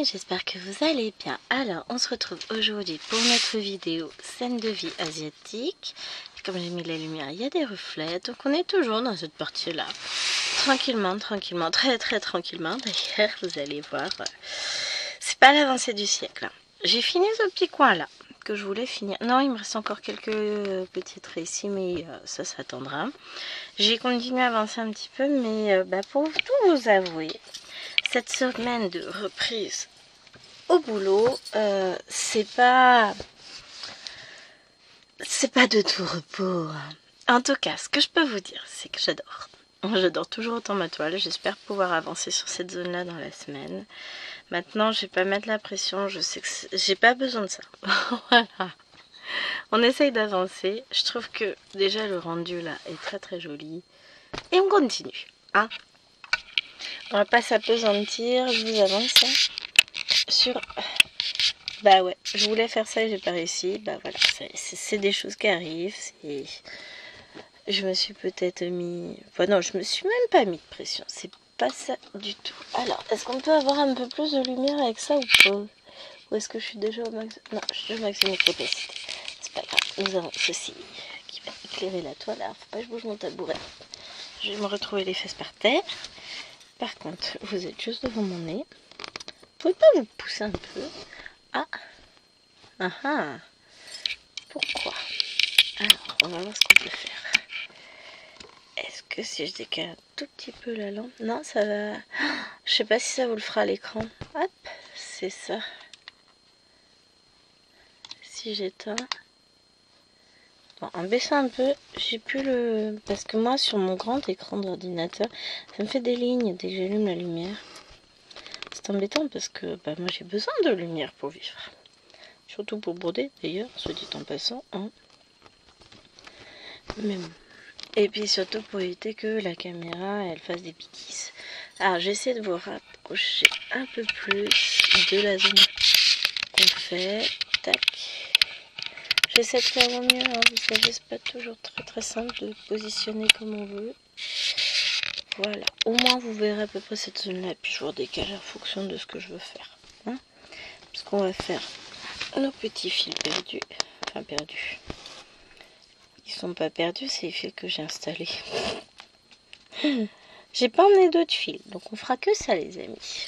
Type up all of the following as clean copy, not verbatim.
amis, j'espère que vous allez bien. Alors, on se retrouve aujourd'hui pour notre vidéo scène de vie asiatique. Comme j'ai mis la lumière, il y a des reflets, donc on est toujours dans cette partie-là. Tranquillement, très tranquillement. D'ailleurs, vous allez voir, c'est pas l'avancée du siècle. J'ai fini ce petit coin-là que je voulais finir. Non, il me reste encore quelques petits traits ici, mais ça s'attendra. J'ai continué à avancer un petit peu, mais pour tout vous avouer, cette semaine de reprise au boulot, c'est pas de tout repos. En tout cas, ce que je peux vous dire, c'est que j'adore. J'adore toujours autant ma toile. J'espère pouvoir avancer sur cette zone-là dans la semaine. Maintenant, je vais pas mettre la pression. Je sais que j'ai pas besoin de ça. Voilà. On essaye d'avancer. Je trouve que déjà le rendu là est très joli. Et on continue. Hein, on va pas s'apesantir. Je vous avance sur... Bah ouais, je voulais faire ça et j'ai pas réussi. Bah voilà, c'est des choses qui arrivent. Je me suis peut-être mis... Enfin non, je me suis même pas mis de pression. C'est pas ça du tout. Alors, est-ce qu'on peut avoir un peu plus de lumière avec ça ou pas? Ou est-ce que je suis déjà au max? Non, je suis déjà au maximum de capacité. C'est pas grave. Nous avons ceci qui va éclairer la toile. Alors, faut pas que je bouge mon tabouret. Je vais me retrouver les fesses par terre. Par contre, vous êtes juste devant mon nez. Vous pouvez pas vous pousser un peu? Ah. Pourquoi? Alors, on va voir ce qu'on peut faire. Est-ce que si je décale un tout petit peu la lampe? Non, ça va... Je sais pas si ça vous le fera à l'écran. Hop, c'est ça. Si j'éteins... Bon, en baissant un peu, j'ai plus le... Parce que moi, sur mon grand écran d'ordinateur, ça me fait des lignes dès que j'allume la lumière. C'est embêtant parce que moi, j'ai besoin de lumière pour vivre. Surtout pour broder, d'ailleurs, soit dit en passant. Hein. Mais bon. Et puis surtout pour éviter que la caméra elle fasse des bêtises. Alors j'essaie de vous rapprocher un peu plus de la zone qu'on fait. Tac. J'essaie de faire au mieux. Hein. Vous savez, c'est pas toujours très simple de positionner comme on veut. Voilà. Au moins vous verrez à peu près cette zone là. Puis je vous redécale en fonction de ce que je veux faire. Hein. Parce qu'on va faire nos petits fils perdus. Enfin perdus. Ils sont pas perdus, c'est les fils que j'ai installés. J'ai pas emmené d'autres fils, donc on fera que ça les amis.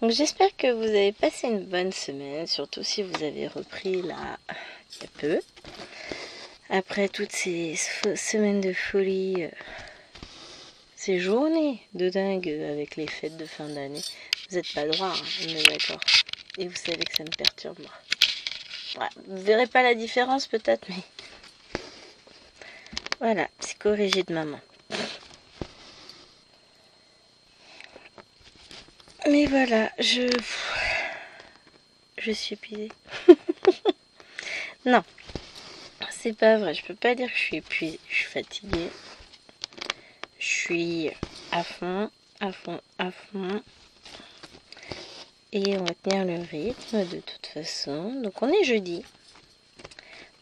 Donc j'espère que vous avez passé une bonne semaine, surtout si vous avez repris là il y a peu. Après toutes ces semaines de folie, ces journées de dingue avec les fêtes de fin d'année, vous n'êtes pas droit, hein, on est d'accord. Et vous savez que ça me perturbe moi. Ouais, vous verrez pas la différence peut-être, mais... Voilà, psychorégime de maman. Mais voilà, je suis épuisée. Non, c'est pas vrai. Je peux pas dire que je suis épuisée. Je suis fatiguée. Je suis à fond. Et on va tenir le rythme de toute façon. Donc on est jeudi.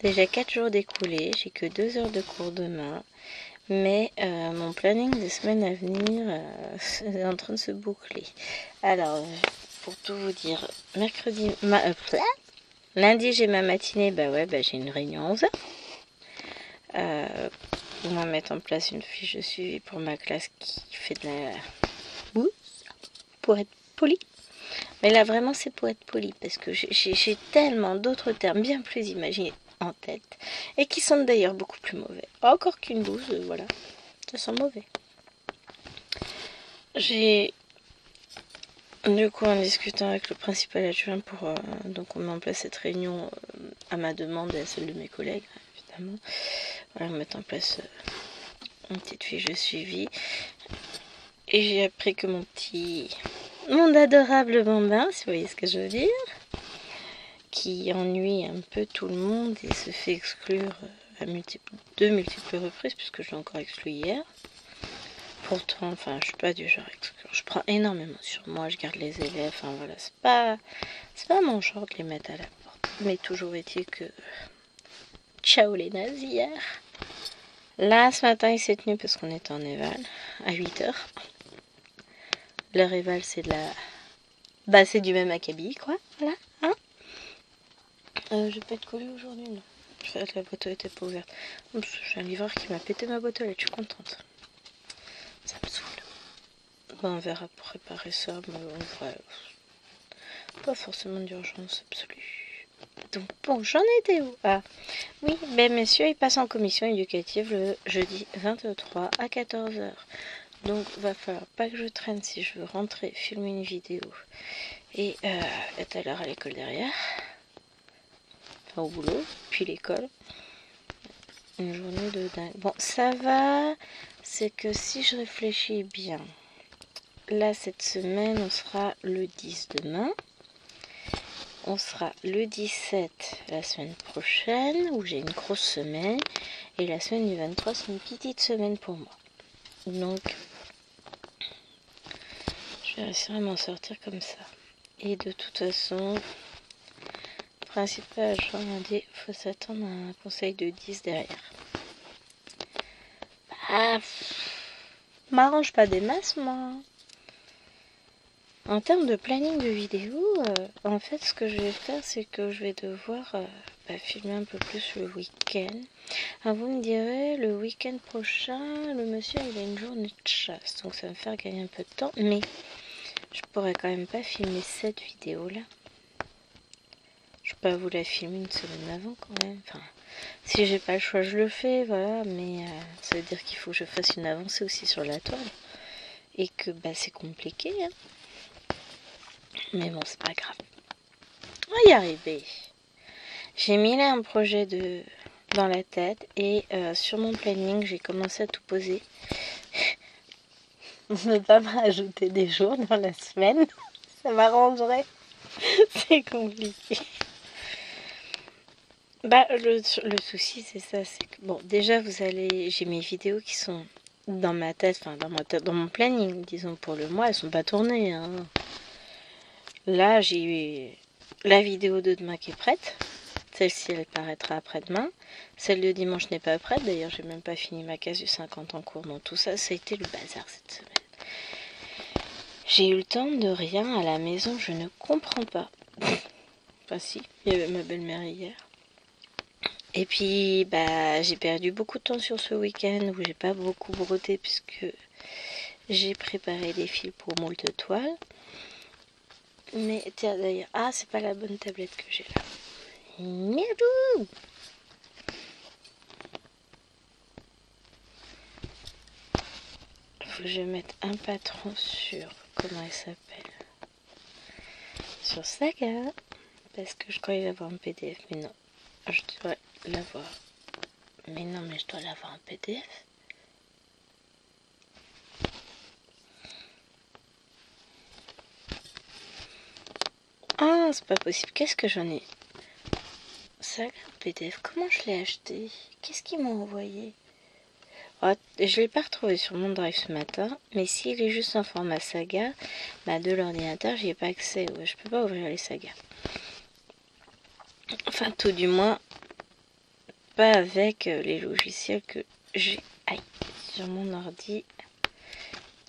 Déjà 4 jours découlés. J'ai que 2 heures de cours demain. Mais mon planning des semaines à venir est en train de se boucler. Alors, pour tout vous dire, lundi j'ai ma matinée, j'ai une réunion à 11h. On va mettre en place une fiche de suivi pour ma classe qui fait de la bouse, pour être poli. Mais là vraiment c'est pour être poli, parce que j'ai tellement d'autres termes bien plus imaginés en tête, et qui sont d'ailleurs beaucoup plus mauvais. Encore qu'une bouse, voilà, ça sent mauvais. J'ai... Du coup, en discutant avec le principal adjoint donc on met en place cette réunion à ma demande et à celle de mes collègues, évidemment. Voilà, mettre en place une petite fiche de suivi. Et j'ai appris que mon adorable bambin, si vous voyez ce que je veux dire, qui ennuie un peu tout le monde et se fait exclure à de multiples reprises, puisque je l'ai encore exclu hier. Pourtant, enfin, je suis pas du genre exclure. Je prends énormément sur moi, je garde les élèves, enfin voilà, c'est pas mon genre de les mettre à la porte. Mais toujours est-il que... Ciao les nazis hier. Là, ce matin, il s'est tenu parce qu'on était en éval, à 8h. Leur éval, c'est de la Bah c'est du même acabit quoi, voilà, hein. Je vais pas être collée aujourd'hui, non. En fait, la boîte était pas ouverte. J'ai un livreur qui m'a pété ma boîte aux lettres, je suis contente. Ça me saoule. Bon, on verra pour réparer ça, mais en vrai, pas forcément d'urgence absolue. Donc bon, j'en étais où? Ah, oui, ben messieurs, il passe en commission éducative le jeudi 23 à 14h. Donc va falloir pas que je traîne si je veux rentrer, filmer une vidéo et être à l'heure à l'école derrière. Enfin au boulot, puis l'école. Une journée de dingue. Bon, ça va, c'est que si je réfléchis bien, là cette semaine on sera le 10 demain. On sera le 17 la semaine prochaine, où j'ai une grosse semaine. Et la semaine du 23, c'est une petite semaine pour moi. Donc, je vais réussir à m'en sortir comme ça. Et de toute façon, le principal, je ai dit, il faut s'attendre à un conseil de 10 derrière. Bah, m'arrange pas des masses, moi. En termes de planning de vidéo, en fait, ce que je vais faire, c'est que je vais devoir filmer un peu plus le week-end. Ah, vous me direz, le week-end prochain, le monsieur, il a une journée de chasse, donc ça va me faire gagner un peu de temps, mais je pourrais quand même pas filmer cette vidéo-là. Je peux pas vous la filmer une semaine avant, quand même. Enfin, si j'ai pas le choix, je le fais, voilà, mais ça veut dire qu'il faut que je fasse une avancée aussi sur la toile, et que c'est compliqué, hein. Mais bon, c'est pas grave. On va y arriver. J'ai mis là un projet dans la tête et sur mon planning, j'ai commencé à tout poser. Ne pas me rajouter des jours dans la semaine. Ça m'arrangerait. C'est compliqué. Le souci, c'est ça. C'est que, bon, déjà, j'ai mes vidéos qui sont dans ma tête, enfin, dans mon planning, disons, pour le mois, elles sont pas tournées, hein. Là, j'ai eu la vidéo de demain qui est prête. Celle-ci, elle paraîtra après-demain. Celle de dimanche n'est pas prête. D'ailleurs, j'ai même pas fini ma case du 50 en cours. Donc tout ça, ça a été le bazar cette semaine. J'ai eu le temps de rien à la maison. Je ne comprends pas. Enfin si, il y avait ma belle-mère hier. Et puis, j'ai perdu beaucoup de temps sur ce week-end où j'ai pas beaucoup brodé puisque j'ai préparé des fils pour moule de toile. Mais tiens d'ailleurs, c'est pas la bonne tablette que j'ai là. Miaou! Faut que je mette un patron sur comment elle s'appelle, sur Saga, parce que je croyais l'avoir en PDF, mais non, je dois l'avoir. Mais non, mais je dois l'avoir en PDF. Ah, c'est pas possible. Qu'est-ce que j'en ai? Saga en PDF. Comment je l'ai acheté? Qu'est-ce qu'ils m'ont envoyé? Je l'ai pas retrouvé sur mon drive ce matin, mais s'il est juste en format Saga, de l'ordinateur, j'y ai pas accès. Ouais, je peux pas ouvrir les sagas. Enfin, tout du moins, pas avec les logiciels que j'ai sur mon ordi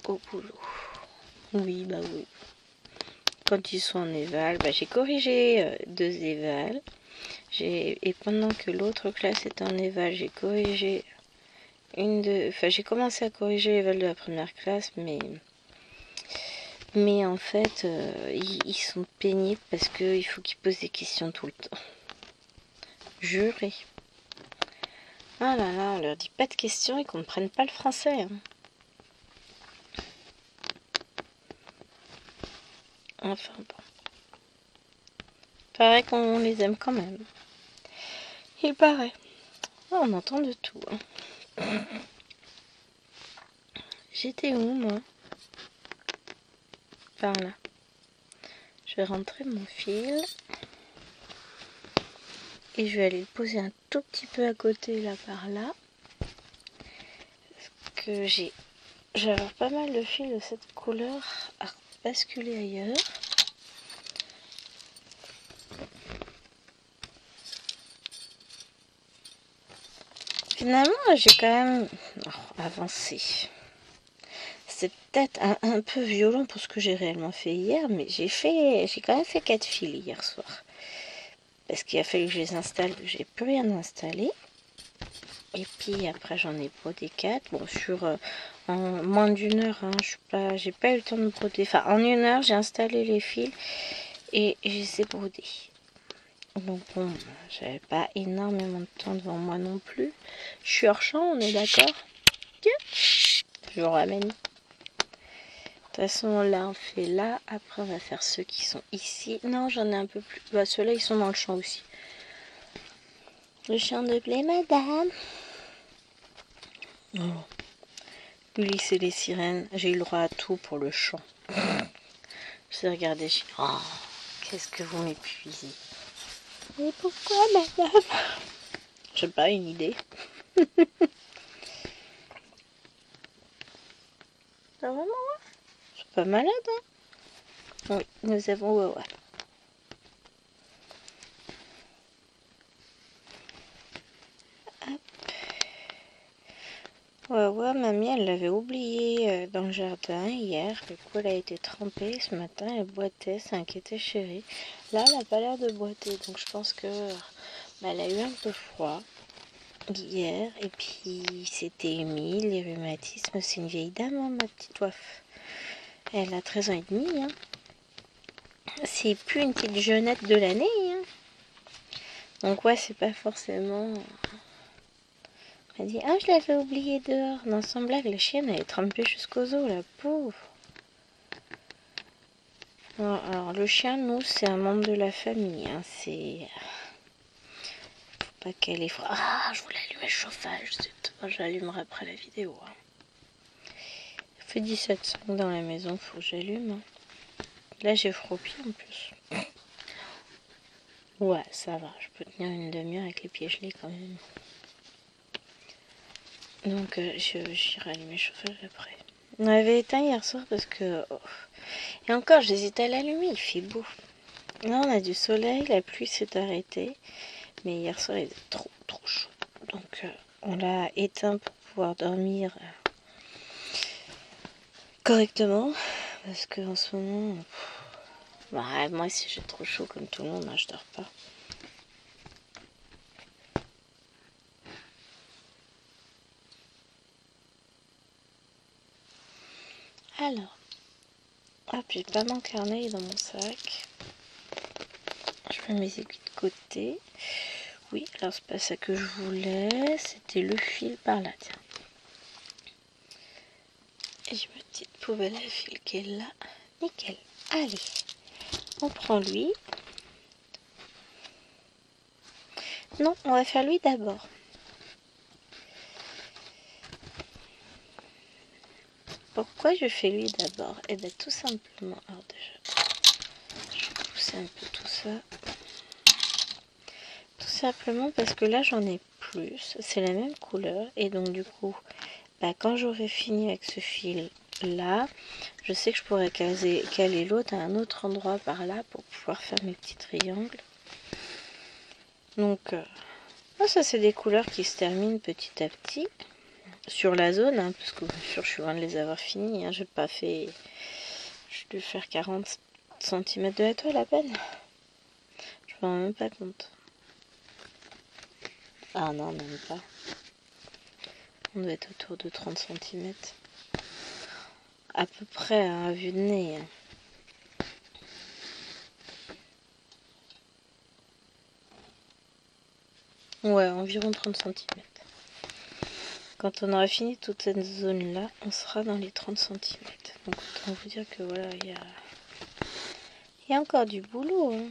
au boulot. Oui, oui. Quand ils sont en éval, j'ai corrigé 2 évals. Et pendant que l'autre classe est en éval, j'ai corrigé j'ai commencé à corriger l'éval de la première classe, mais en fait, ils sont pénibles parce qu'il faut qu'ils posent des questions tout le temps. Juré. Ah là là, on leur dit pas de questions, ils comprennent pas le français, hein. Enfin bon. Paraît qu'on les aime quand même. Il paraît. On entend de tout, hein. J'étais où, moi? Par là. Je vais rentrer mon fil. Et je vais aller le poser un tout petit peu à côté, là, par là. Parce que j'ai avoir pas mal de fils de cette couleur à basculer ailleurs. Finalement, j'ai quand même avancé. c'est peut-être un peu violent pour ce que j'ai réellement fait hier, mais j'ai quand même fait 4 fils hier soir. Parce qu'il a fallu que je les installe, j'ai plus rien installé. Et puis après j'en ai brodé 4. Bon, en moins d'une heure, hein, j'ai pas eu le temps de broder. Enfin, en une heure, j'ai installé les fils et je les ai brodés. Donc bon, j'avais pas énormément de temps devant moi non plus. Je suis hors champ, on est d'accord? Je vous ramène. De toute façon, là, on fait là. Après, on va faire ceux qui sont ici. Non, j'en ai un peu plus. Bah, ceux-là, ils sont dans le champ aussi. Le champ de blé, madame. Oh. Ulysse et les sirènes. J'ai eu le droit à tout pour le champ. Je sais regarder. Oh, qu'est-ce que vous m'épuisez. Mais pourquoi, madame? J'ai pas une idée. Ça vraiment, ouais. C'est pas malade, hein? Oui, nous avons Wawa. Wawa, mamie, elle l'avait oublié dans le jardin hier. Du coup, elle a été trempée. Ce matin, elle boitait, s'inquiétait chérie. Là, elle n'a pas l'air de boiter. Donc, je pense que elle a eu un peu froid hier. Et puis, c'était humide, les rhumatismes. C'est une vieille dame, hein, ma petite oif. Elle a 13 ans et demi. Hein. C'est plus une petite jeunette de l'année. Hein. Donc, ouais, c'est pas forcément... Elle dit, ah, je l'avais oublié dehors. Non, sans blague, la chienne, elle est trempée jusqu'aux os, la pauvre. Non, alors, le chien, nous, c'est un membre de la famille. Hein, c'est... Faut pas qu'elle ait froid. Ah, je voulais allumer le chauffage. Je l'allumerai après la vidéo. Hein. Il fait 17,5 dans la maison, faut que j'allume. Hein. Là, j'ai froid au pied en plus. Ouais, ça va. Je peux tenir une demi-heure avec les pieds gelés quand même. Donc, j'irai allumer le chauffage après. On avait éteint hier soir parce que... Oh. Et encore, j'hésite à l'allumer, il fait beau. Là, on a du soleil, la pluie s'est arrêtée. Mais hier soir, il était trop chaud. Donc, on l'a éteint pour pouvoir dormir correctement. Parce qu'en ce moment... Bah, moi, si j'ai trop chaud comme tout le monde, moi, je dors pas. Alors... Ah, puis j'ai pas mon carnet dans mon sac. Je mets mes aiguilles de côté. Oui, alors c'est pas ça que je voulais. C'était le fil par là, tiens. Et j'ai ma petite poubelle à fil qui est là. Nickel. Allez, on prend lui. Non, on va faire lui d'abord. Pourquoi je fais lui d'abord? Eh bien tout simplement, alors déjà, je vais pousser un peu tout ça. Tout simplement parce que là j'en ai plus, c'est la même couleur. Et donc du coup, bah, quand j'aurai fini avec ce fil là, je sais que je pourrais caler l'autre à un autre endroit par là pour pouvoir faire mes petits triangles. Donc, ça c'est des couleurs qui se terminent petit à petit. Sur la zone, hein, parce que bien sûr je suis loin de les avoir finis, hein, j'ai pas fait, je dû faire 40 cm de la toile à peine, je me rends même pas compte. Ah non, même pas, on doit être autour de 30 cm, à peu près à vue de nez. Ouais, environ 30 cm. Quand on aura fini toute cette zone là, on sera dans les 30 cm. Donc autant vous dire que voilà, il y a encore du boulot. Hein.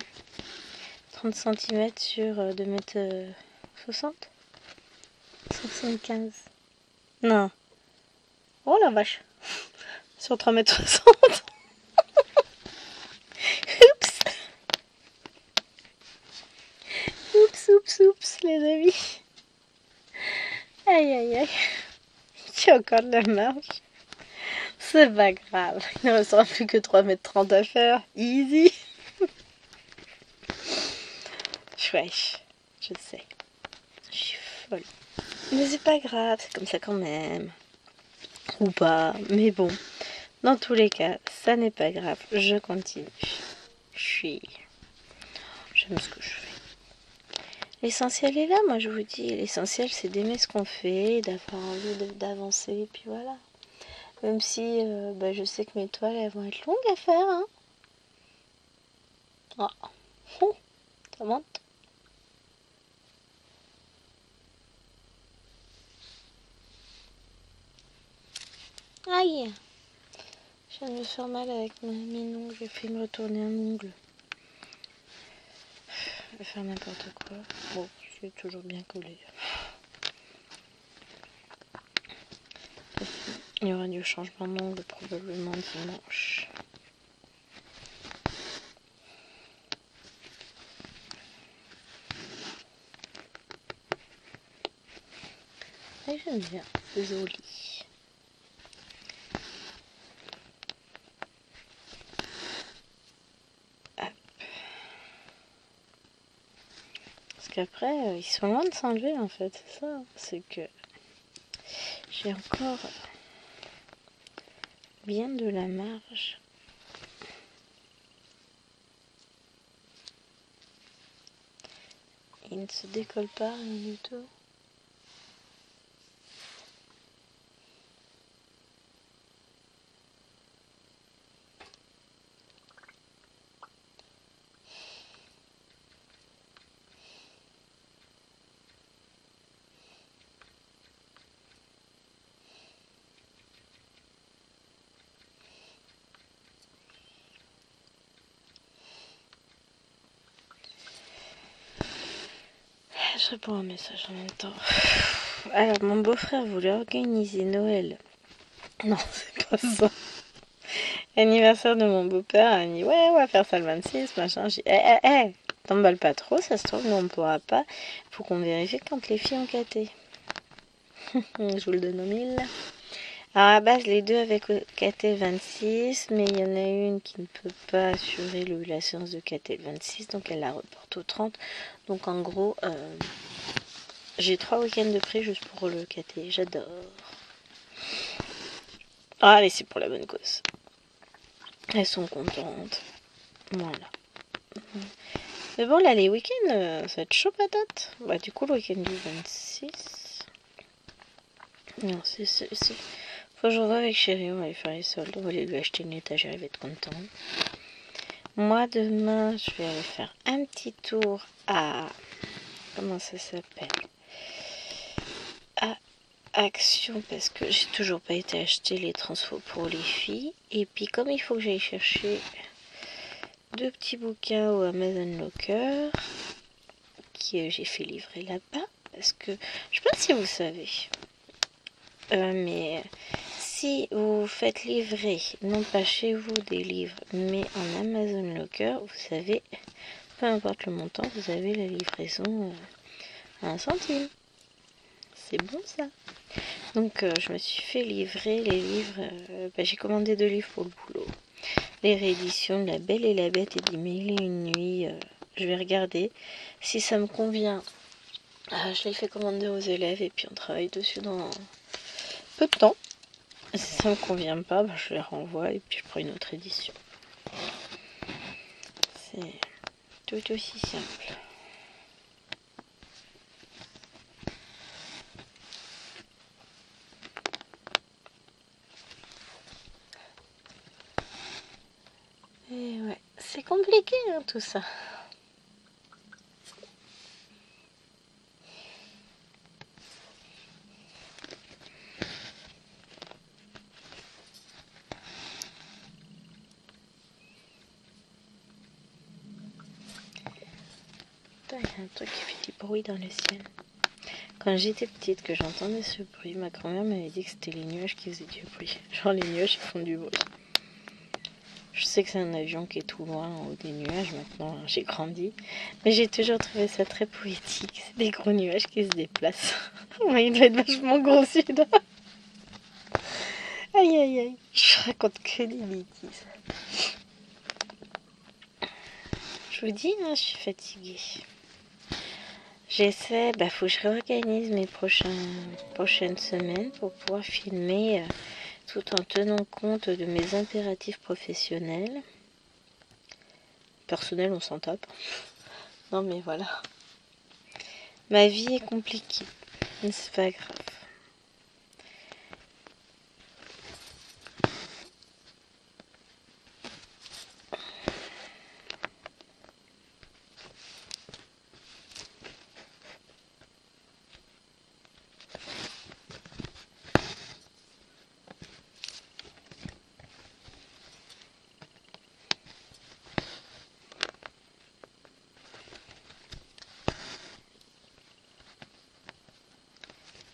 30 cm sur 2,60 m. 75. Non. Oh la vache. Sur 3,60 m. Oups. Oups, les amis. Aïe. Il y a encore de la marge. C'est pas grave. Il ne restera plus que 3,30 m à faire. Easy. Wesh. Je sais. Je suis folle. Mais c'est pas grave. C'est comme ça quand même. Ou pas. Mais bon. Dans tous les cas, ça n'est pas grave, je continue. J'aime ce que je fais. L'essentiel est là, moi je vous dis. L'essentiel c'est d'aimer ce qu'on fait, d'avoir envie d'avancer, et puis voilà. Même si je sais que mes toiles elles vont être longues à faire. Hein. Oh. Ça monte. Aïe! Je viens de me faire mal avec mes ongles, j'ai fait me retourner un ongle. Je vais faire n'importe quoi. Bon, c'est toujours bien collé. Il y aura du changement d'ongle probablement dimanche. Et j'aime bien, c'est joli. Parce qu'après, ils sont loin de s'enlever en fait, c'est ça. C'est que j'ai encore bien de la marge. Il ne se décolle pas rien du tout. Je réponds à un message en même temps. Alors, mon beau-frère voulait organiser Noël. Non, c'est pas ça. Anniversaire de mon beau-père, il dit ouais, on va faire ça le 26, machin. J'ai dit, t'emballes pas trop, ça se trouve, nous on pourra pas. Faut qu'on vérifie quand les filles ont caté. Je vous le donne au mille. Alors à la base, les deux avaient caté le 26, mais il y en a une qui ne peut pas assurer la séance de caté le 26, donc elle la reporte au 30. Donc en gros, j'ai 3 week-ends de prix juste pour le caté. J'adore. Ah, allez, c'est pour la bonne cause. Elles sont contentes. Voilà. Mais bon, là, les week-ends, ça va être chaud patate. Bah, du coup, le week-end du 26. Non, c'est. Faut que je revoie avec chérie, on va aller faire les soldes. On va aller lui acheter une étagère, elle va être contente. Moi, demain, je vais aller faire un petit tour à. Comment ça s'appelle? À Action, parce que j'ai toujours pas été acheter les transfos pour les filles. Et puis, comme il faut que j'aille chercher 2 petits bouquins au Amazon Locker, que j'ai fait livrer là-bas. Parce que, je sais pas si vous savez, mais si vous faites livrer, non pas chez vous des livres, mais en Amazon Locker, vous avez, peu importe le montant, vous avez la livraison à 1 centime. C'est bon ça. Donc je me suis fait livrer les livres, j'ai commandé 2 livres pour le boulot. Les rééditions de La Belle et la Bête et des Mille et une Nuits. Je vais regarder si ça me convient. Je les fais commander aux élèves et puis on travaille dessus dans peu de temps. Si ça me convient pas, je les renvoie et puis je prends une autre édition. C'est tout aussi simple. Et ouais, c'est compliqué hein, tout ça. Il y a un truc qui fait du bruit dans le ciel. Quand j'étais petite, que j'entendais ce bruit, ma grand-mère m'avait dit que c'était les nuages qui faisaient du bruit. Genre les nuages qui font du bruit. Je sais que c'est un avion qui est tout loin en haut des nuages maintenant, j'ai grandi. Mais j'ai toujours trouvé ça très poétique. C'est des gros nuages qui se déplacent. Il doit être vachement gros celui-là. Aïe aïe aïe. Je raconte que des bêtises. Je vous dis, hein, je suis fatiguée. J'essaie, faut que je réorganise mes prochaines semaines pour pouvoir filmer tout en tenant compte de mes impératifs professionnels. Personnels, on s'en tape. Non mais voilà. Ma vie est compliquée, mais c'est pas grave.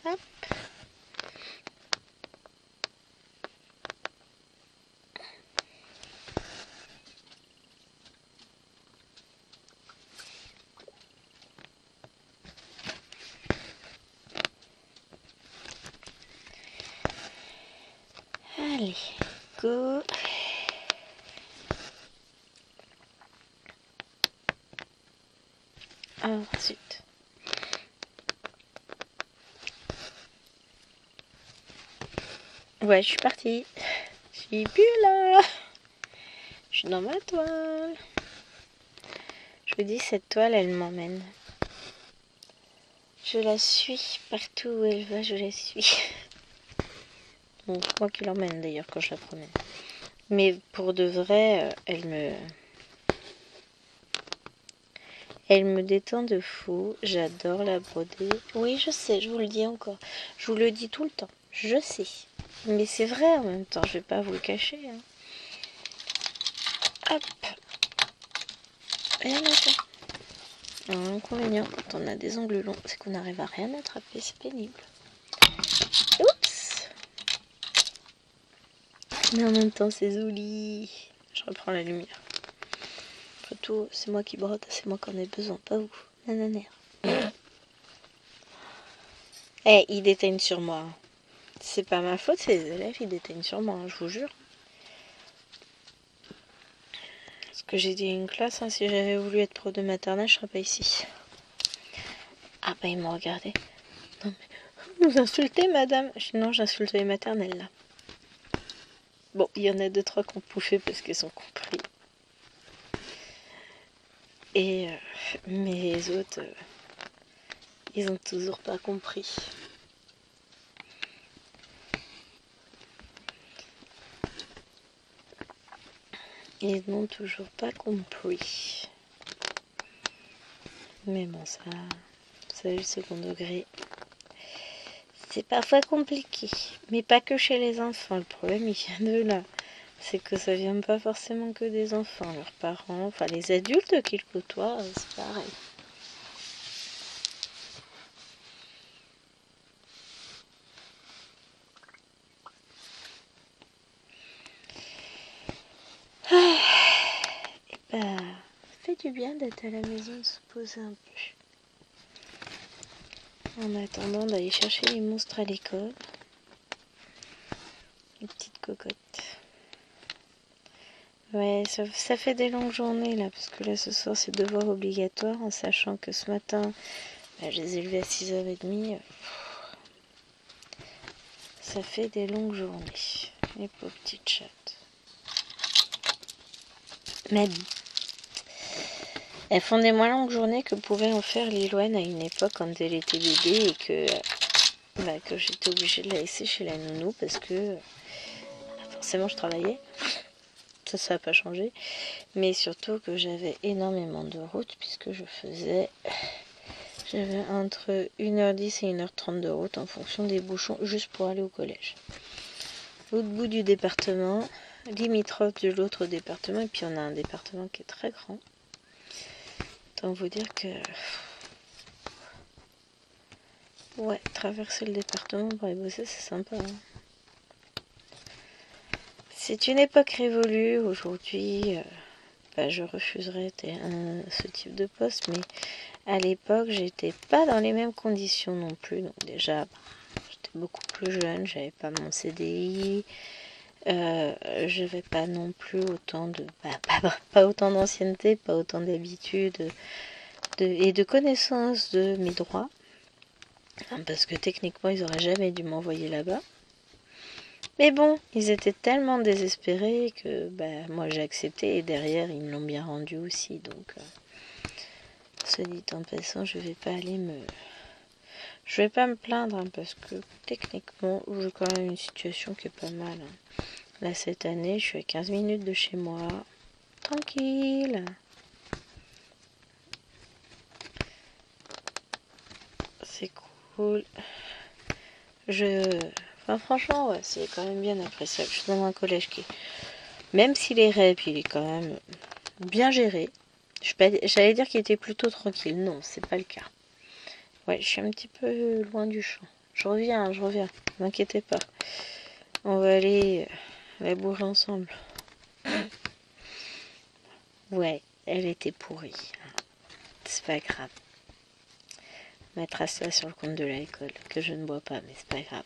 Hop. Allez, go. Ensuite. Ouais, je suis partie. Je suis plus là. Je suis dans ma toile. Je vous dis, cette toile, elle m'emmène. Je la suis partout où elle va, je la suis. Bon, c'est moi qui l'emmène d'ailleurs quand je la promène. Mais pour de vrai, elle me détend de fou. J'adore la broder. Oui, je sais, je vous le dis encore. Je vous le dis tout le temps. Je sais. Mais c'est vrai en même temps, je vais pas vous le cacher. Hein. Hop. Rien à faire. Un inconvénient quand on a des ongles longs, c'est qu'on n'arrive à rien attraper. C'est pénible. Oups. Mais en même temps, c'est joli. Je reprends la lumière. Après tout, c'est moi qui brode, c'est moi qui en ai besoin, pas vous. Nanana. Eh, ils déteignent sur moi. C'est pas ma faute, c'est les élèves, ils déteignent sur moi, hein, je vous jure. Parce que j'ai dit à une classe, hein, si j'avais voulu être pro de maternelle, je serais pas ici. Ah bah ils m'ont regardé. Non mais, vous insultez madame? Je dis non, j'insulte les maternelles là. Bon, il y en a 2-3 qui ont pouffé parce qu'ils ont compris. Et mais les autres, ils ont toujours pas compris. Ils n'ont toujours pas compris. Mais bon, ça le second degré. C'est parfois compliqué. Mais pas que chez les enfants. Le problème, il vient de là. C'est que ça vient pas forcément que des enfants. Leurs parents, enfin les adultes qu'ils côtoient, c'est pareil. Et bah, ça fait du bien d'être à la maison, de se poser un peu. En attendant d'aller chercher les monstres à l'école. Les petites cocottes. Ouais, ça fait des longues journées là, parce que là ce soir c'est devoir obligatoire, en sachant que ce matin, bah, je les ai levés à 6h30. Ça fait des longues journées. Les pauvres petites chattes. Mais elles font des moins longues journées que pouvaient en faire Liloane à une époque quand elle était bébé et que j'étais obligée de la laisser chez la nounou parce que forcément je travaillais. Ça n'a pas changé. Mais surtout que j'avais énormément de route puisque j'avais entre 1h10 et 1h30 de route en fonction des bouchons juste pour aller au collège. L'autre bout du département, limitrophe de l'autre département, et puis on a un département qui est très grand. Autant vous dire que ouais, traverser le département pour aller bosser, c'est sympa. Hein. C'est une époque révolue. Aujourd'hui, je refuserais ce type de poste, mais à l'époque, j'étais pas dans les mêmes conditions non plus. Donc déjà, j'étais beaucoup plus jeune, j'avais pas mon CDI, j'avais pas non plus autant de, pas autant d'ancienneté, pas autant d'habitude et de connaissance de mes droits, parce que techniquement, ils auraient jamais dû m'envoyer là-bas. Mais bon, ils étaient tellement désespérés que bah, moi j'ai accepté et derrière ils me l'ont bien rendu aussi. Donc, soit dit en passant, je vais pas me plaindre hein, parce que techniquement j'ai quand même une situation qui est pas mal. Hein. Là cette année, je suis à 15 minutes de chez moi, tranquille. C'est cool. Enfin, franchement, ouais, c'est quand même bien appréciable. Je suis dans un collège qui, même s'il est REP, il est quand même bien géré. J'allais dire qu'il était plutôt tranquille. Non, c'est pas le cas. Ouais, je suis un petit peu loin du champ. Je reviens. Ne vous inquiétez pas. On va aller labourer ensemble. Ouais, elle était pourrie. C'est pas grave. Mettre ça sur le compte de l'alcool, que je ne bois pas, mais c'est pas grave.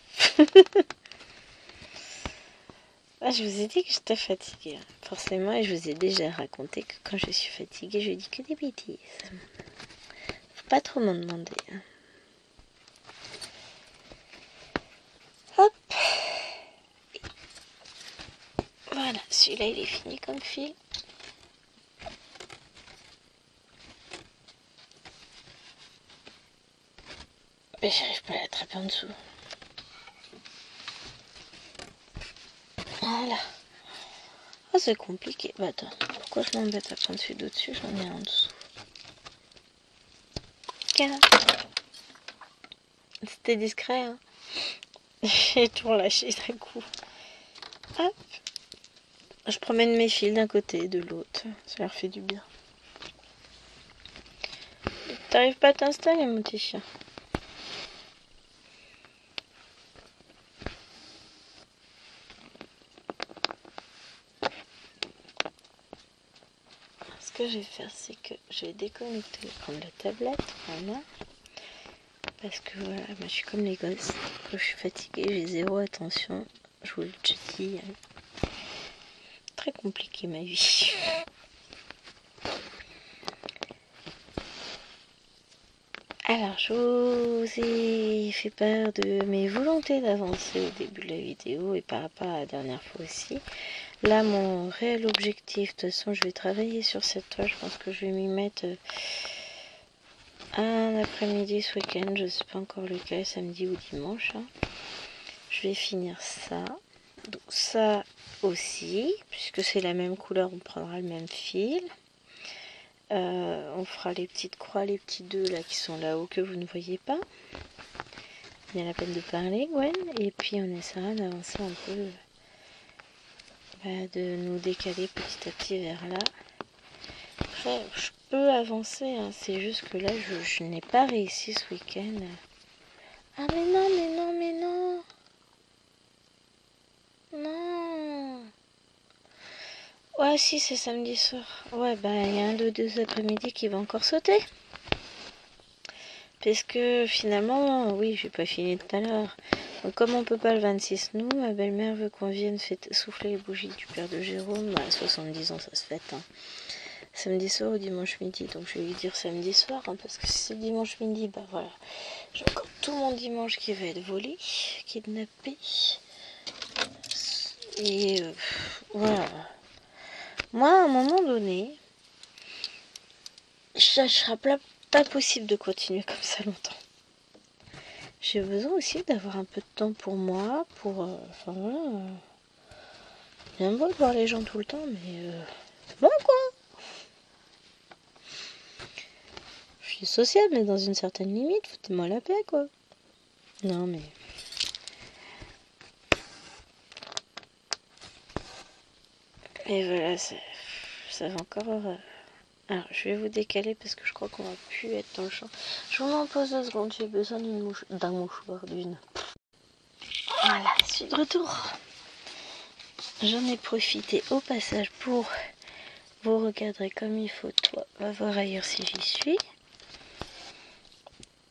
Ah, je vous ai dit que j'étais fatiguée, hein, forcément, et je vous ai déjà raconté que quand je suis fatiguée, je dis que des bêtises. Faut pas trop m'en demander. Hein. Hop. Voilà, celui-là il est fini comme fil. Mais j'arrive pas à l'attraper en dessous. Voilà. Oh, c'est compliqué. Bah attends, pourquoi je m'embête à prendre celui d'au-dessus? J'en ai un en dessous. Voilà. C'était discret, hein. J'ai tout relâché d'un coup. Hop. Je promène mes fils d'un côté et de l'autre. Ça leur fait du bien. T'arrives pas à t'installer, mon petit chien? Ce que je vais faire, c'est que je vais déconnecter l'écran de la tablette. Voilà. Parce que voilà, moi je suis comme les gosses. Quand je suis fatiguée, j'ai zéro attention. Je vous le dis. Très compliqué ma vie. Alors, je vous ai fait part de mes volontés d'avancer au début de la vidéo et par rapport à la dernière fois aussi. Là, mon réel objectif, de toute façon, je vais travailler sur cette toile. Je pense que je vais m'y mettre un après-midi ce week-end. Je ne sais pas encore lequel, samedi ou dimanche. Hein. Je vais finir ça. Donc ça aussi, puisque c'est la même couleur, on prendra le même fil. On fera les petites croix, les petits 2 là qui sont là-haut que vous ne voyez pas. Il y a la peine de parler, Gwen. Et puis on essaiera d'avancer un peu, de nous décaler petit à petit vers là. Après, je peux avancer, hein, c'est juste que là, je n'ai pas réussi ce week-end. Ah mais non, mais non, mais non. Non. Ouais, si, c'est samedi soir. Ouais, bah, il y a un de deux après-midi qui va encore sauter. Parce que finalement, oui, j'ai pas fini tout à l'heure. Donc, comme on peut pas le 26 nous, ma belle-mère veut qu'on vienne souffler les bougies du père de Jérôme. Bah, à 70 ans, ça se fête. Hein. Samedi soir ou dimanche midi. Donc, je vais lui dire samedi soir, hein, parce que si c'est dimanche midi, bah voilà. J'ai encore tout mon dimanche qui va être volé, kidnappé. Et voilà. Moi, à un moment donné, ça sera pas possible de continuer comme ça longtemps. J'ai besoin aussi d'avoir un peu de temps pour moi, pour... enfin voilà. Bien beau de voir les gens tout le temps, mais... bon quoi. Je suis sociable, mais dans une certaine limite, foutez-moi la paix quoi. Non mais... Et voilà, ça va encore... Alors, je vais vous décaler parce que je crois qu'on va plus être dans le champ. Je vous m'en pose 2 secondes, j'ai besoin d'un mouchoir, d'une. Voilà, je suis de retour. J'en ai profité au passage pour vous recadrer comme il faut. Toi, va voir ailleurs si j'y suis.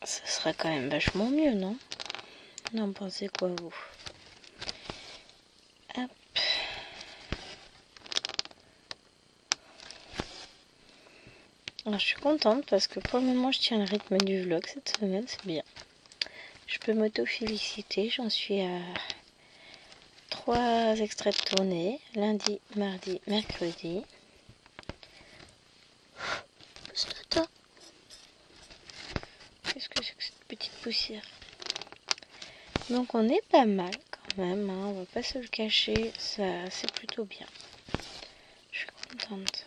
Ça sera quand même vachement mieux, non? N'en pensez quoi, vous? Hop. Alors, je suis contente parce que pour le moment, je tiens le rythme du vlog cette semaine, c'est bien. Je peux m'auto-féliciter, j'en suis à 3 extraits de tournée, lundi, mardi, mercredi. Attends. Qu'est-ce que c'est que cette petite poussière? Donc on est pas mal quand même, hein, on va pas se le cacher, ça c'est plutôt bien. Je suis contente.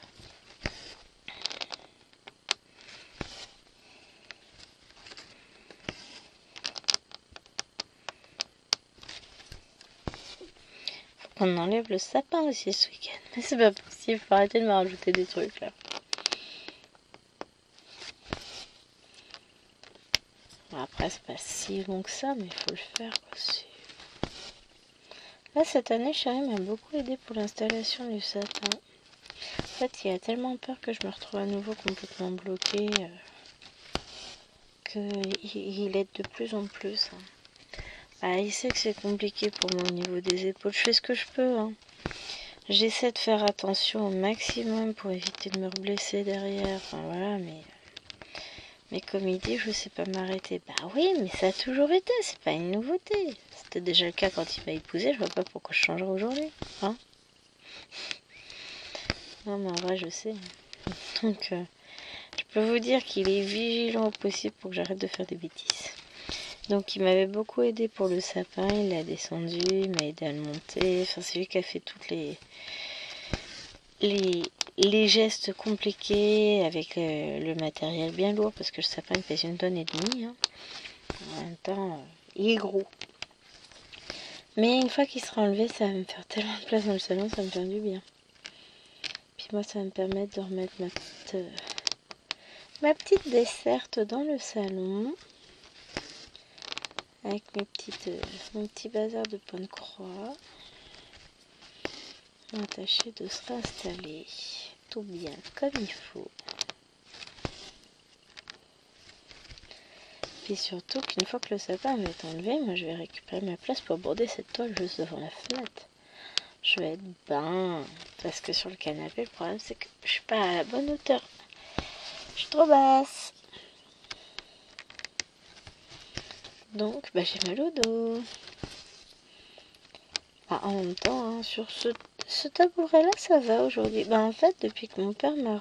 Faut qu'on enlève le sapin aussi ce week-end. Mais c'est pas possible, faut arrêter de me rajouter des trucs là. Bon, après c'est pas si long que ça, mais il faut le faire aussi. Là cette année, chérie m'a beaucoup aidé pour l'installation du sapin. En fait, il a tellement peur que je me retrouve à nouveau complètement bloquée qu'il aide de plus en plus. Hein. Ah, il sait que c'est compliqué pour moi au niveau des épaules. Je fais ce que je peux. Hein. J'essaie de faire attention au maximum pour éviter de me blesser derrière. Enfin voilà, mais comme il dit, je sais pas m'arrêter. Bah oui, mais ça a toujours été. C'est pas une nouveauté. C'était déjà le cas quand il m'a épousé. Je vois pas pourquoi je changerais aujourd'hui. Hein? Non, mais en vrai, je sais. Donc, je peux vous dire qu'il est vigilant au possible pour que j'arrête de faire des bêtises. Donc il m'avait beaucoup aidé pour le sapin, il l'a descendu, il m'a aidé à le monter. Enfin, c'est lui qui a fait toutes les gestes compliqués avec le matériel bien lourd parce que le sapin il pèse 1,5 tonnes. Hein. En même temps, il est gros. Mais une fois qu'il sera enlevé, ça va me faire tellement de place dans le salon, ça va me faire du bien. Puis moi, ça va me permettre de remettre ma petite desserte dans le salon. Avec mon petit bazar de point de croix. On va tâcher de se réinstaller tout bien comme il faut. Puis surtout qu'une fois que le sapin va être enlevé, moi je vais récupérer ma place pour border cette toile juste devant la fenêtre. Je vais être ben, parce que sur le canapé, le problème c'est que je suis pas à la bonne hauteur. Je suis trop basse. Donc bah, j'ai mal au dos. Ah, en même temps, hein, sur ce tabouret là ça va aujourd'hui. Bah en fait depuis que mon père m'a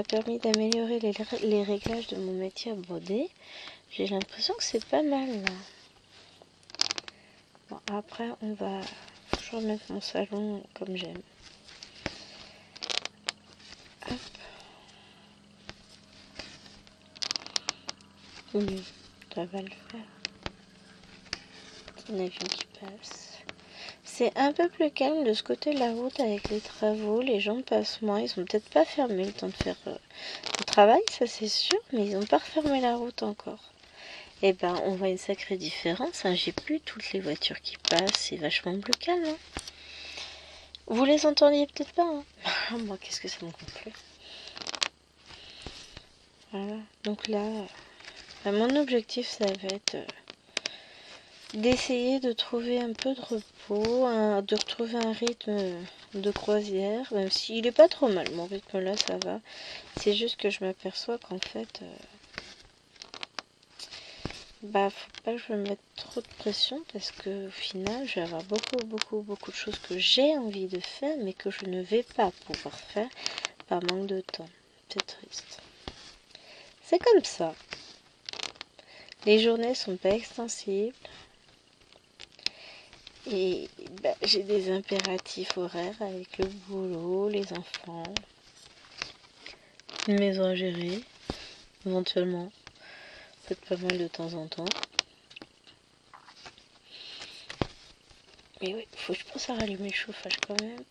permis d'améliorer les réglages de mon métier à broder, j'ai l'impression que c'est pas mal là. Bon, après on va toujours mettre mon salon comme j'aime. Hop. Oui, ça va le faire. Un avion qui passe. C'est un peu plus calme de ce côté de la route avec les travaux. Les gens passent moins. Ils ont peut-être pas fermé le temps de faire le travail, ça c'est sûr, mais ils n'ont pas refermé la route encore. Et ben, on voit une sacrée différence. Hein. J'ai plus toutes les voitures qui passent. C'est vachement plus calme. Hein. Vous les entendiez peut-être pas. Hein. Moi, qu'est-ce que ça me gonfle. Voilà. Donc là, mon objectif, ça va être d'essayer de trouver un peu de repos, de retrouver un rythme de croisière, même s'il n'est pas trop mal. Mon rythme là, ça va. C'est juste que je m'aperçois qu'en fait, bah, faut pas que je me mette trop de pression parce que au final, je vais avoir beaucoup de choses que j'ai envie de faire, mais que je ne vais pas pouvoir faire par manque de temps. C'est triste. C'est comme ça. Les journées sont pas extensibles. Et bah, j'ai des impératifs horaires avec le boulot, les enfants, une maison à gérer, éventuellement, peut-être pas mal de temps en temps. Mais oui, faut que je pense à rallumer le chauffage quand même.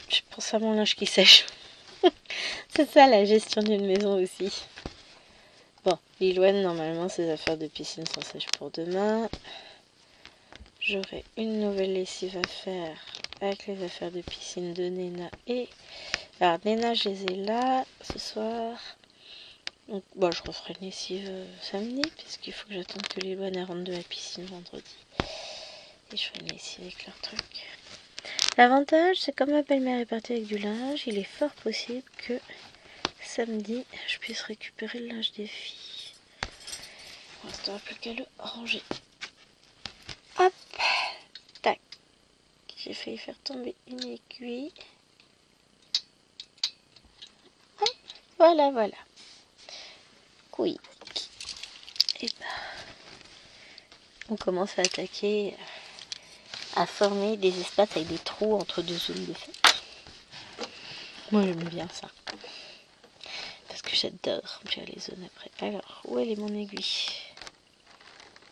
Je pense à mon linge qui sèche. C'est ça la gestion d'une maison aussi. Bon, Lilouane, normalement, ses affaires de piscine sont sèches pour demain. J'aurai une nouvelle lessive à faire avec les affaires de piscine de Néna et... Alors, Néna, je les ai là ce soir. Donc, bon, je referai une lessive samedi, puisqu'il faut que j'attende que Lilouane rentre de la piscine vendredi. Et je ferai une lessive avec leur truc. L'avantage, c'est comme ma belle-mère est partie avec du linge, il est fort possible que samedi, je puisse récupérer le linge des filles. Il ne restera plus qu'à le ranger. Hop! J'ai failli faire tomber une aiguille. Hop, voilà, voilà. Oui. Et ben, on commence à attaquer, à former des espaces avec des trous entre deux zones de fait. Moi j'aime bien ça. Parce que j'adore faire les zones après. Alors, où elle est mon aiguille?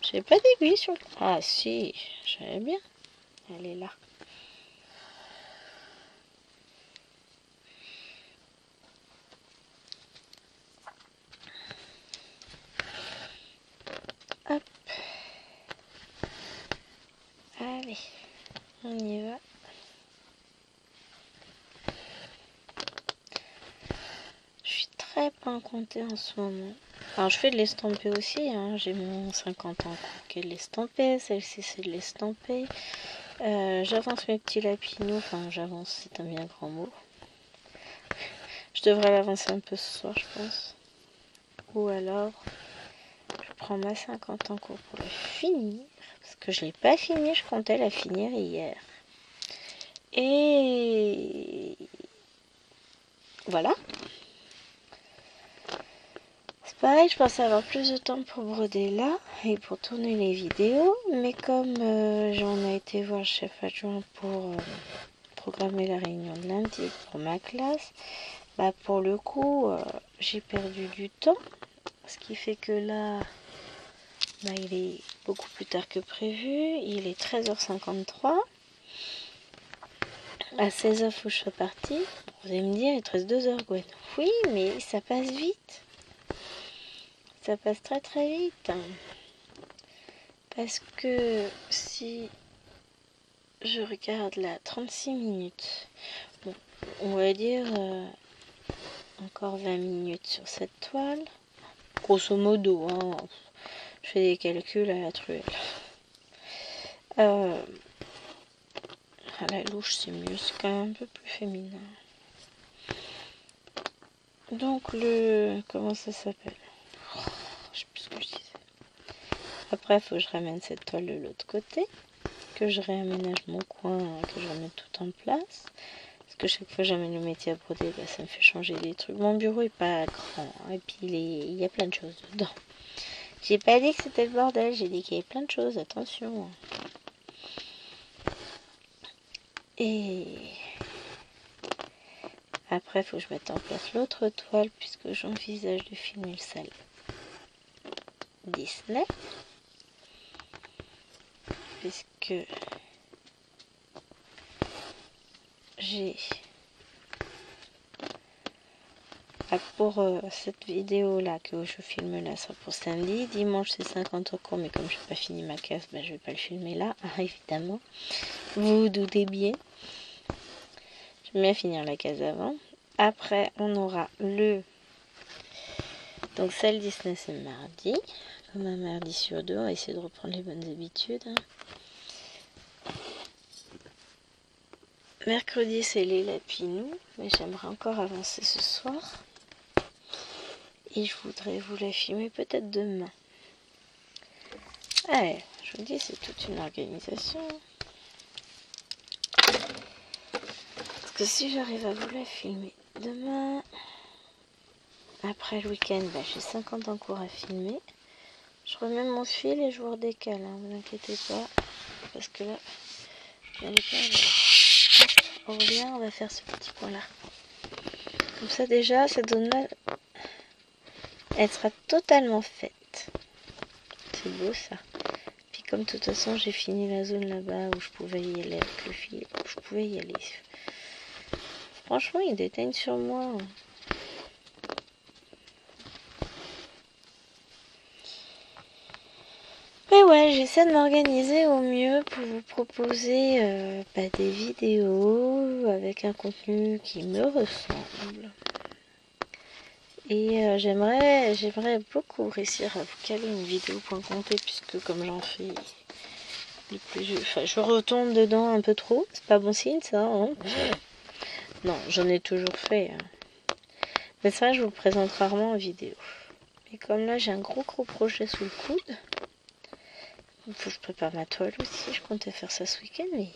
J'avais pas d'aiguille sur le... Ah si, j'avais bien. Elle est là. Hop. Allez, on y va. Je suis très pas comptée en ce moment. Alors je fais de l'estamper aussi, hein. J'ai mon 50 en cours qui est de l'estamper, celle-ci c'est de l'estamper. J'avance mes petits lapinous, enfin j'avance, c'est un bien grand mot. Je devrais l'avancer un peu ce soir, je pense. Ou alors, je prends ma 50 en cours pour le finir. Parce que je l'ai pas fini, je comptais la finir hier. Et voilà. C'est pareil, je pensais avoir plus de temps pour broder là et pour tourner les vidéos. Mais comme j'en ai été voir le chef adjoint pour programmer la réunion de lundi pour ma classe, bah pour le coup, j'ai perdu du temps. Ce qui fait que là, bah, il est beaucoup plus tard que prévu. Il est 13h53. À 16h, il faut que je sois partie. Vous allez me dire, il te reste 2 heures, Gwen. Oui, mais ça passe vite. Ça passe très très vite. Parce que si je regarde là, 36 minutes. Bon, on va dire encore 20 minutes sur cette toile. Grosso modo, hein. Je fais des calculs à la truelle. À la louche, c'est mieux. C'est quand même un peu plus féminin. Donc comment ça s'appelle? Je sais plus ce que je disais. Après, il faut que je ramène cette toile de l'autre côté, que je réaménage mon coin, que je remette tout en place. Parce que chaque fois que j'amène le métier à broder, bah, ça me fait changer des trucs. Mon bureau est pas grand, hein, et puis il y a plein de choses dedans. J'ai pas dit que c'était le bordel, j'ai dit qu'il y avait plein de choses, attention. Et après, il faut que je mette en place l'autre toile, puisque j'envisage de filmer le salon Disney. Puisque j'ai pour cette vidéo là que je filme là, ça pour samedi. Dimanche c'est 50 en cours, mais comme je n'ai pas fini ma case, bah, je vais pas le filmer là, évidemment. Vous vous doutez bien. J'aime bien finir la case avant. Après on aura donc celle Disney c'est mardi. Comme un mardi sur deux, on va essayer de reprendre les bonnes habitudes. Mercredi c'est les lapinous, mais j'aimerais encore avancer ce soir. Et je voudrais vous la filmer peut-être demain. Allez, je vous dis, c'est toute une organisation. Parce que si j'arrive à vous la filmer demain, après le week-end, bah, j'ai 50 en cours à filmer. Je remets mon fil et je vous redécale, hein, vous inquiétez pas. Parce que là, j'allais pas. On revient, on va faire ce petit point-là. Comme ça, déjà, cette zone-là, elle sera totalement faite. C'est beau ça. Puis comme de toute façon, j'ai fini la zone là-bas où je pouvais y aller avec le fil. Où je pouvais y aller. Franchement, il déteigne sur moi. Mais ouais, j'essaie de m'organiser au mieux pour vous proposer des vidéos avec un contenu qui me ressemble. Et j'aimerais beaucoup réussir à vous caler une vidéo point compté, puisque comme j'en fais je retombe dedans un peu trop. C'est pas bon signe ça, hein. Non, j'en ai toujours fait. Hein. Mais ça, je vous le présente rarement en vidéo. Et comme là, j'ai un gros projet sous le coude. Il faut que je prépare ma toile aussi. Je comptais faire ça ce week-end, mais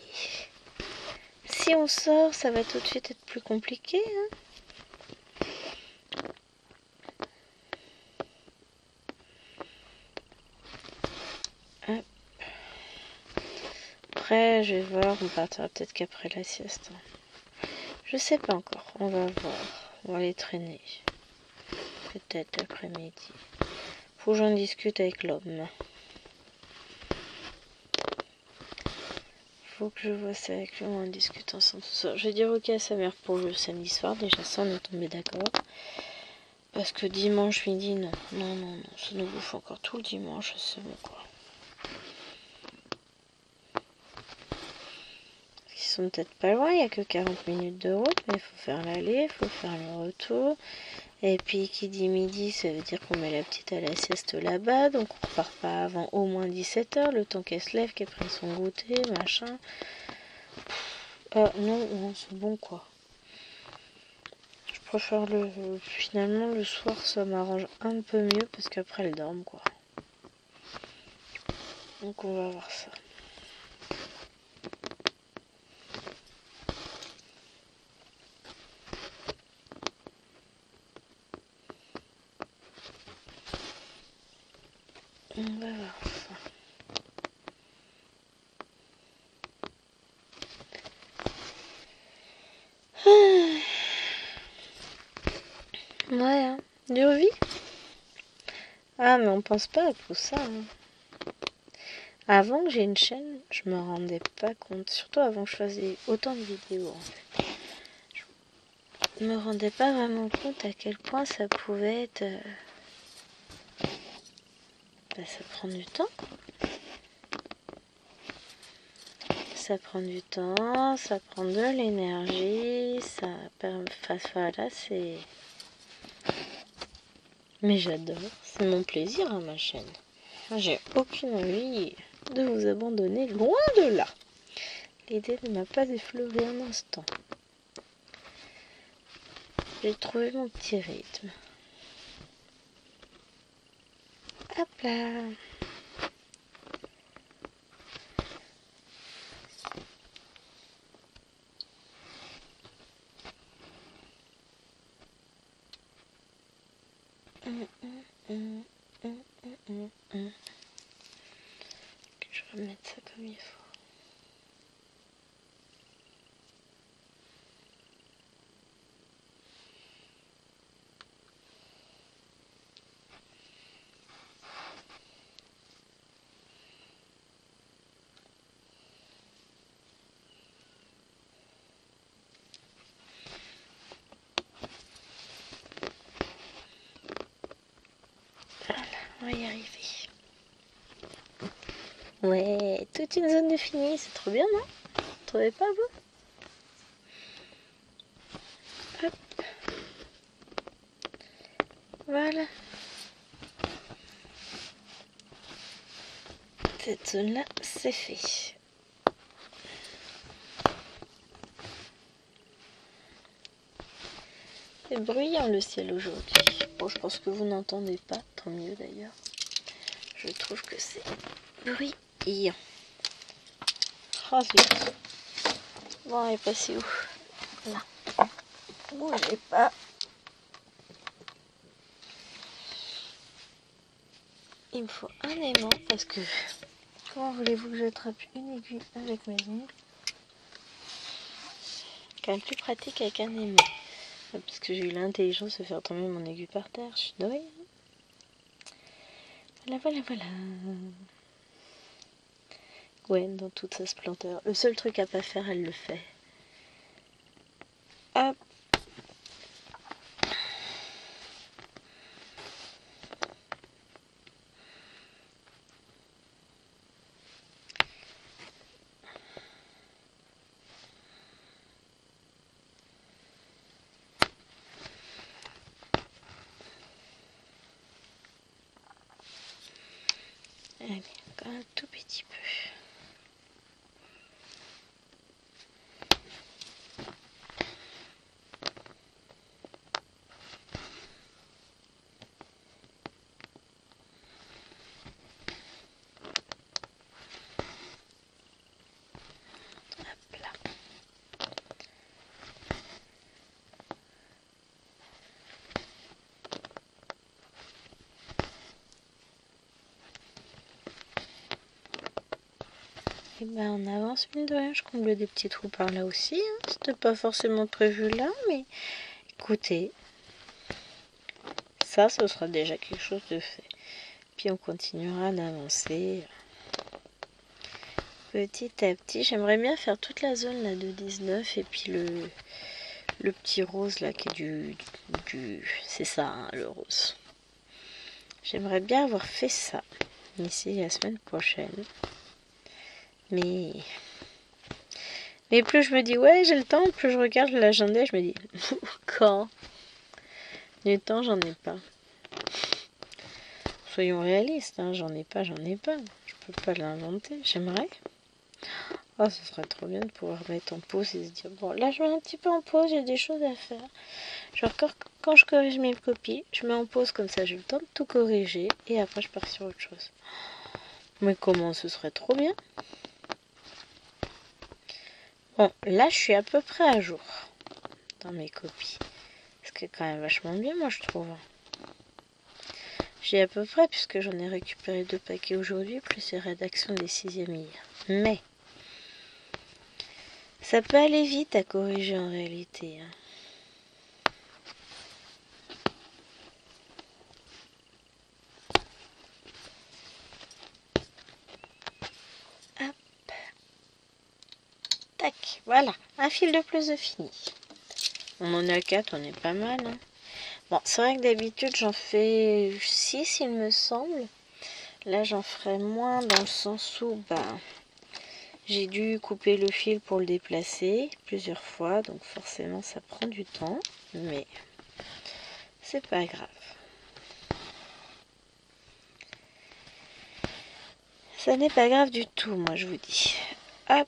si on sort, ça va tout de suite être plus compliqué, hein. Hop. Après, je vais voir, on partira peut-être qu'après la sieste. Je sais pas encore, on va voir. On va les traîner. Peut-être l'après-midi. Faut que j'en discute avec l'homme. Faut que je vois ça avec lui, on en discute ensemble ce soir. Je vais dire ok à sa mère pour le samedi soir, déjà ça on est tombé d'accord. Parce que dimanche midi, non, ça nous bouffe encore tout le dimanche, c'est bon quoi. Ils sont peut-être pas loin, il n'y a que 40 minutes de route, mais il faut faire l'aller, il faut faire le retour. Et puis qui dit midi, ça veut dire qu'on met la petite à la sieste là-bas, donc on repart pas avant au moins 17h, le temps qu'elle se lève, qu'elle prenne son goûter, machin. Non, c'est bon quoi. Je préfère finalement le soir, ça m'arrange un peu mieux parce qu'après elle dorme quoi. Donc on va voir ça. On va voir ça. Ouais, hein. Dure vie. Ah, mais on pense pas à tout ça. Hein. Avant que j'ai une chaîne, je me rendais pas compte. Surtout avant que je faisais autant de vidéos. En fait. Je me rendais pas vraiment compte à quel point ça pouvait être. Ça prend du temps. Ça prend du temps, ça prend de l'énergie, ça permet. Enfin, voilà, c'est. Mais j'adore, c'est mon plaisir à ma chaîne. J'ai aucune envie de vous abandonner, loin de là. L'idée ne m'a pas effleuré un instant. J'ai trouvé mon petit rythme. Hop là. Je vais remettre ça comme il faut. Voilà, on va y arriver. Ouais, toute une zone de fini, c'est trop bien, non? Vous trouvez pas, vous? Hop. Voilà. Cette zone-là, c'est fait. C'est bruyant le ciel aujourd'hui. Bon, je pense que vous n'entendez pas, tant mieux d'ailleurs. Je trouve que c'est bruyant. Oh zut. Bon, elle est passée où? Là. Bougez pas. Il me faut un aimant parce que comment voulez-vous que j'attrape une aiguille avec mes ongles? Quand même plus pratique avec un aimant. Parce que j'ai eu l'intelligence de faire tomber mon aiguille par terre. Je suis douée. Voilà. Gwen dans toute sa splendeur. Le seul truc à pas faire, elle le fait. Hop. Allez, encore un tout petit peu. Hop là. Et ben on avance mine de rien, je comble des petits trous par là aussi. Hein. C'était pas forcément prévu là, mais écoutez, ça ce sera déjà quelque chose de fait. Puis on continuera d'avancer petit à petit. J'aimerais bien faire toute la zone là de 19 et puis le petit rose là qui est c'est ça hein, le rose. J'aimerais bien avoir fait ça ici la semaine prochaine. Mais plus je me dis ouais j'ai le temps, plus je regarde l'agenda, je me dis quand du temps j'en ai pas. Soyons réalistes, hein, j'en ai pas. Je peux pas l'inventer, j'aimerais. Oh, ce serait trop bien de pouvoir mettre en pause et se dire bon là je mets un petit peu en pause, j'ai des choses à faire. Genre quand je corrige mes copies, je mets en pause comme ça j'ai le temps de tout corriger et après je pars sur autre chose. Mais comment ce serait trop bien. Bon, là je suis à peu près à jour dans mes copies. Ce qui est quand même vachement bien moi je trouve. J'ai à peu près, puisque j'en ai récupéré 2 paquets aujourd'hui, plus les rédactions des 6e hier. Mais ça peut aller vite à corriger en réalité. Hop. Tac, voilà, un fil de plus de fini. On en a 4, on est pas mal. Hein. Bon, c'est vrai que d'habitude j'en fais 6 il me semble. Là j'en ferai moins dans le sens où j'ai dû couper le fil pour le déplacer plusieurs fois. Donc forcément ça prend du temps. Mais c'est pas grave. Ça n'est pas grave du tout, moi je vous dis. Hop.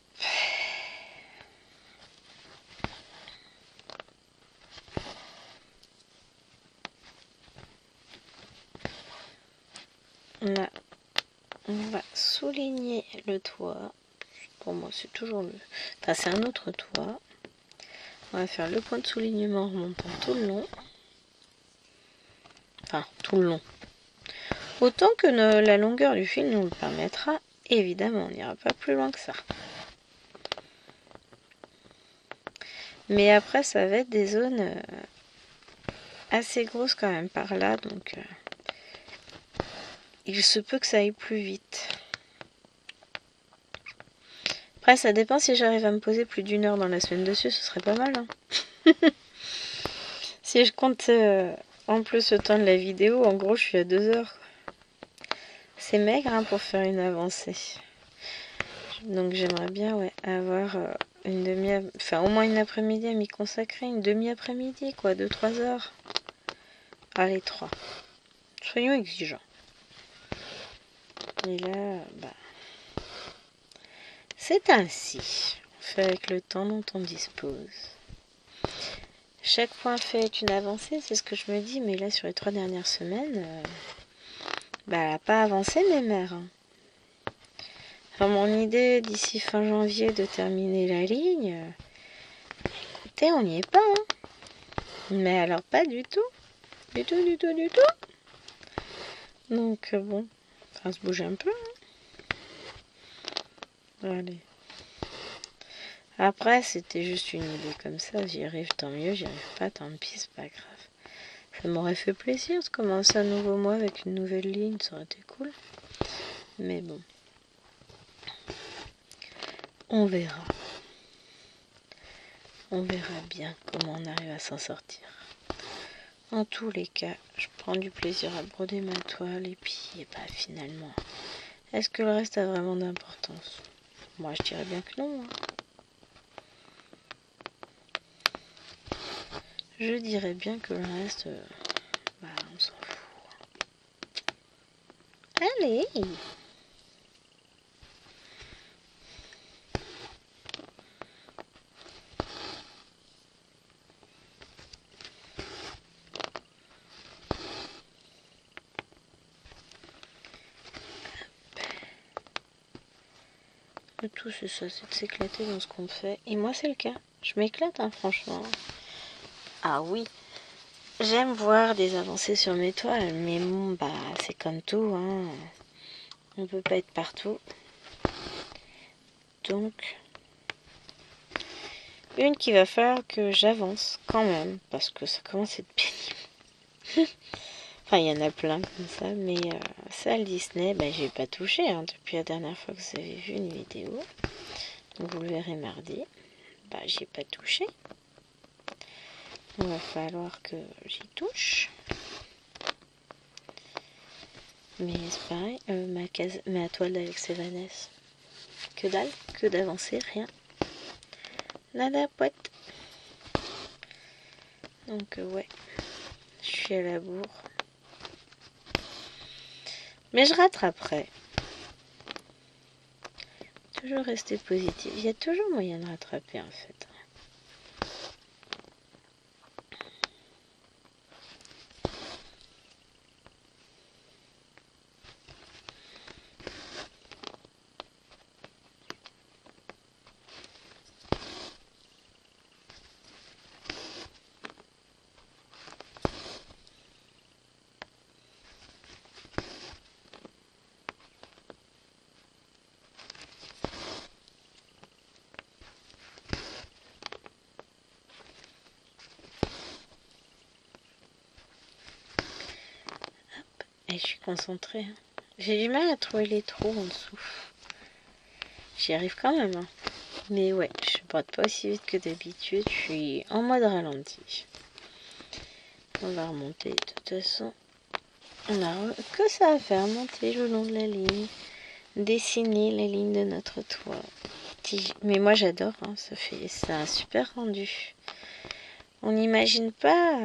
Là, on va souligner le toit. Pour moi, c'est toujours le... Enfin, c'est un autre toit. On va faire le point de soulignement en remontant tout le long. Enfin, tout le long. Autant que la longueur du fil nous le permettra. Évidemment, on n'ira pas plus loin que ça. Mais après, ça va être des zones assez grosses quand même par là. Donc, il se peut que ça aille plus vite. Après, ça dépend si j'arrive à me poser plus d'1 heure dans la semaine dessus, ce serait pas mal. Hein. Si je compte en plus le temps de la vidéo, en gros, je suis à 2 heures. C'est maigre hein, pour faire une avancée. Donc j'aimerais bien avoir une demi-heure, enfin au moins une après-midi à m'y consacrer, une demi-après-midi, quoi, 2-3 heures. Allez, 3. Soyons exigeants. Et là, c'est ainsi. On fait avec le temps dont on dispose. Chaque point fait est une avancée, c'est ce que je me dis, mais là sur les 3 dernières semaines, elle n'a pas avancé mes mères. Hein. Enfin, mon idée d'ici fin janvier de terminer la ligne, écoutez, on n'y est pas. Hein. Mais alors pas du tout. Du tout. Donc bon, ça se bouge un peu. Hein. Allez. Après, c'était juste une idée comme ça. J'y arrive, tant mieux. J'y arrive pas, tant pis, c'est pas grave. Ça m'aurait fait plaisir de commencer un nouveau mois avec une nouvelle ligne. Ça aurait été cool. Mais bon. On verra. On verra bien comment on arrive à s'en sortir. En tous les cas, je prends du plaisir à broder ma toile. Et puis, finalement, est-ce que le reste a vraiment d'importance? Moi, je dirais bien que non. Hein. Je dirais bien que le reste, on s'en fout. Allez! Le tout, c'est ça, c'est de s'éclater dans ce qu'on fait. Et moi, c'est le cas. Je m'éclate, hein, franchement. Ah oui! J'aime voir des avancées sur mes toiles, mais bon, c'est comme tout, hein. On peut pas être partout. donc une qu'il va falloir que j'avance quand même, parce que ça commence à être pénible. Enfin, il y en a plein comme ça, mais celle Disney, j'ai pas touché depuis la dernière fois que vous avez vu une vidéo. Donc vous le verrez mardi. J'y ai pas touché. Il va falloir que j'y touche. Mais c'est pareil, ma toile d'Alex et Vanessa. Que dalle, que d'avancer, rien. Nada poète. Donc ouais, je suis à la bourre. Mais je rattraperai. Toujours rester positif. Il y a toujours moyen de rattraper en fait. Et je suis concentrée. J'ai du mal à trouver les trous en dessous. J'y arrive quand même. Mais ouais, je brode pas aussi vite que d'habitude. Je suis en mode ralenti. On va remonter. De toute façon, on a que ça à faire. Monter le long de la ligne. Dessiner la ligne de notre toit. Mais moi j'adore. C'est un super rendu. On n'imagine pas...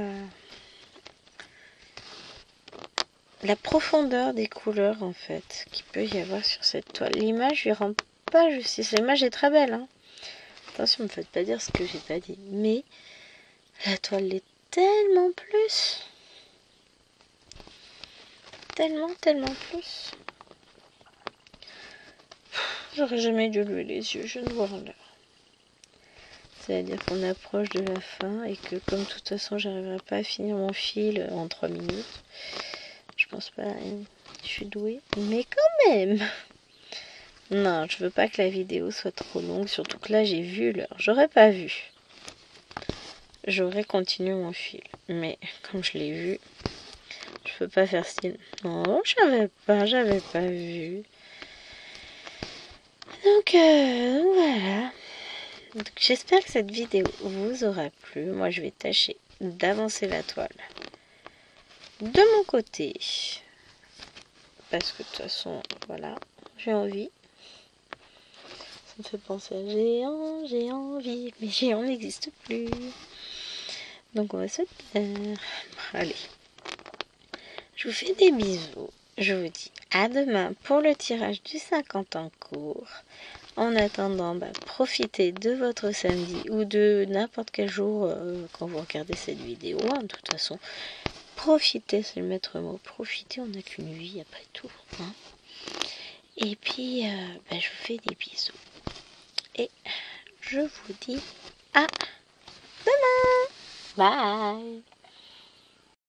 la profondeur des couleurs en fait qu'il peut y avoir sur cette toile. L'image lui rend pas justice. L'image est très belle. Attention, ne me faites pas dire ce que j'ai pas dit. Mais la toile l'est tellement plus. Tellement plus. J'aurais jamais dû lever les yeux. Je ne vois rien. C'est-à-dire qu'on approche de la fin et que comme de toute façon j'arriverai pas à finir mon fil en 3 minutes. Je pense pas. Je suis douée. Mais quand même. Non, je veux pas que la vidéo soit trop longue. Surtout que là j'ai vu l'heure. J'aurais pas vu. J'aurais continué mon fil. Mais comme je l'ai vu, je peux pas faire style. Non, j'avais pas vu. Donc voilà. J'espère que cette vidéo vous aura plu. Moi je vais tâcher d'avancer la toile de mon côté. Parce que de toute façon, voilà, j'ai envie. Ça me fait penser à j'ai envie. Mais géant n'existe plus. Donc on va se taire. Allez. Je vous fais des bisous. Je vous dis à demain pour le tirage du 50 en cours. En attendant, profitez de votre samedi ou de n'importe quel jour quand vous regardez cette vidéo. De toute façon, profitez, c'est le maître mot. Profitez, on n'a qu'une vie après tout. Et puis, je vous fais des bisous. Et je vous dis à demain. Bye.